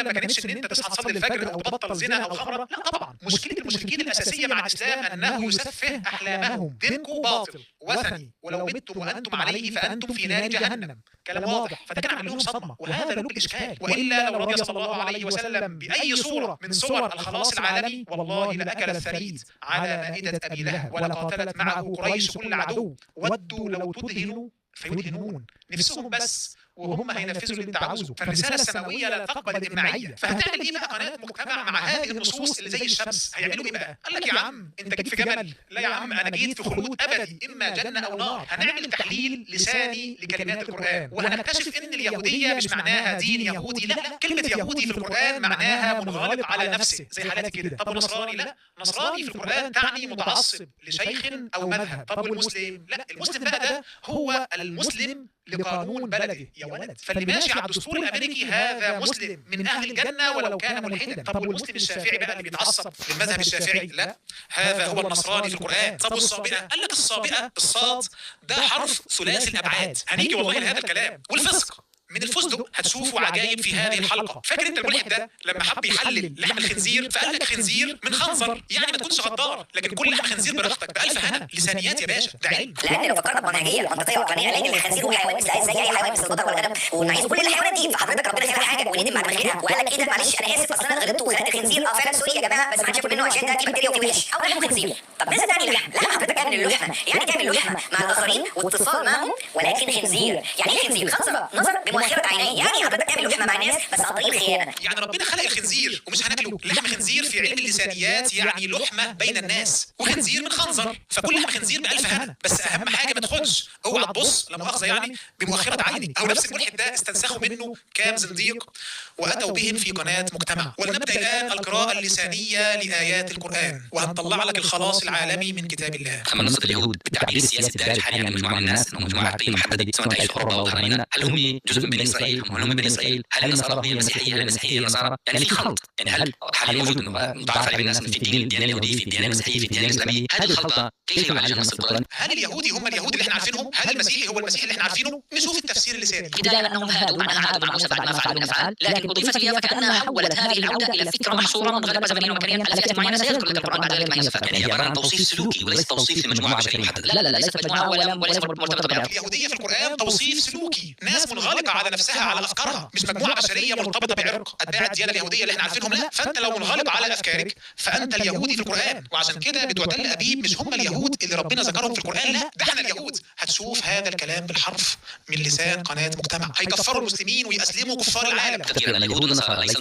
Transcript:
ما كانتش إن أنت تصحى تصلي الفجر أو تبطّل زنا أو خمرة، لأ طبعًا، مشكلة المشركين الأساسية مع الإسلام أنه يسفّه أحلامهم، دينكم باطل، وثني، ولو متم وأنتم عليه فأنتم في نار جهنم، كلام واضح، فده كان عامل لهم صدمة، وهذا لب الإشكال، وإلا لو رضي صلى الله عليه وسلم بأي صورة من صور الخلاص العالمي والله لأكل الثريد على مائدة أبي لهب ولقاتلت معه قريش كل عدو، ودوا لو تدهنوا فيدهنون، نفسهم بس وهم هينفذوا اللي انت عاوزه، فالرساله السماويه لا تقبل الامعيه، فهتعمل ايه بقى قناه مجتمع مع هذه النصوص اللي زي الشمس؟ هيعملوا ايه بقى؟ قال لك يا عم انت جيت في جمل، لا يا عم انا جيت في خلود ابدي اما جنه او نار، هنعمل تحليل لساني لكلمات القران وهنكتشف ان اليهوديه مش معناها دين يهودي، لا كلمه يهودي في القران معناها منغلق على نفسه زي حالاتي كده. طب ونصراني؟ لا نصراني في القران تعني متعصب لشيخ او مذهب. طب والمسلم؟ لا المسلم بقى ده هو المسلم لقانون بلده يا ولد، فاللي ماشي على الدستور الامريكي هذا مسلم من اهل الجنه ولو كان ملحدا. طب والمسلم الشافعي بقى اللي بيتعصب للمذهب الشافعي؟ لا هذا هو النصراني في القران. طب والصابئه؟ قال لك الصابئه الصاد ده حرف ثلاثي الابعاد، هنيجي والله لهذا الكلام. والفسق من الفستق هتشوفوا عجائب في هذه الحلقه. فاكر انت الملحد ده لما حب يحلل لحم الخنزير فقال لك خنزير من خنزر، يعني ما تكونش غدار، لكن كل لحم خنزير بريحتك بألف هنا. لسانيات يا باشا، ده علم. لان لو فكرنا بمنهجيه منطقيه وعقلانيه لان الخنزير هو حيوان زي اي حيوان مثل البقر والغنم والمعيز وكل الحيوانات دي، فحضرتك ربنا خلق حاجه وندم على مخلوقها وقال لك ايه ده معلش انا اسف اصل انا غلطت وخلقت خنزير فعلا سوري يا جماعه بس ما حدش ياكل منه عشان ده فيه بكتيريا وفيه وحش او لحم خنزير. طب ماذا تعني اللحم؟ لحم حضرتك تعمل اللحمه يعني تعمل اللحمه مع الاخرين واتصال معهم، ولكن خنزير يعني ايه خنزير؟ خنزر نظر بمؤخره عينيه، يعني حضرتك تعمل لحمه مع الناس بس عن طريق الخيانه. يعني ربنا خلق الخنزير ومش هناكله. لحم خنزير في علم اللسانيات يعني لحمه بين الناس، وخنزير من خنزر، فكل لحم خنزير بألف هنا. بس اهم حاجه ما تاخدش، اوعى تبص لا مؤاخذه يعني بمؤخره عيني. او نفس الملحد ده استنسخوا منه كام زنديق واتوا بهم في قناه مجتمع. ولنبدا الان القراءه اللسانيه لايات القران وهنطلع لك الخلاص العالمي من كتاب الله. أما نصف اليهود بالتعبير السياسي الدارج حاليا عن مجموعة من الناس أنهم مجموعة عرقية محددة سواء تعيش في أوروبا أو ظهرنا، هل هم جزء من بني إسرائيل؟ هم من بني إسرائيل؟ هل النصارى هي المسيحية؟ هل المسيحية هي النصارى؟ يعني في خلط، يعني هل حاليا موجود أنه متعارف عليه الناس في الديانة اليهودية، في الديانة المسيحية، في الديانة الإسلامية، هذه الخلطة كيف يعالجها نص القرآن؟ هل اليهودي هم اليهود اللي احنا عارفينهم؟ هل المسيحي هو المسيحي اللي احنا عارفينه؟ نشوف التفسير اللساني. بداية أنهم هادوا معناها هادوا مع موسى بعد ما فعلوا من الأفعال، لكن أضيفت الياء فكأنها حولت هذه العودة إلى فكرة محصورة منغلقة زمنيا ومكانيا على فئة معينة سيذكر لك القرآن بعد ذلك ما ينسفها. يعني هي عبارة عن توصيف سلوكي وليس توصيف لمجموعة بشرية محددة. لا ليست مجموعة وليس مرتبطة بعرق. اليهودية في القرآن توصيف سلوكي، ناس منغلقة على نفسها على أفكارها، مش مجموعة بشرية مرتبطة بعرق أتباع الديانة اليهودية اللي احنا عارفينهم. لا، فأنت لو منغلق على أفكارك فأنت اليهودي في القرآن. وعشان كده بتوع تل أبيب مش هم اليهود اللي ربنا ذكرهم في القرآن، لا ده احنا اليهود. هتشوف هذا الكلام بالحرف من لسان قناة مجتمع، هيكفروا المسلمين ويأسلموا كفار العالم. اليهود والنصارى ليس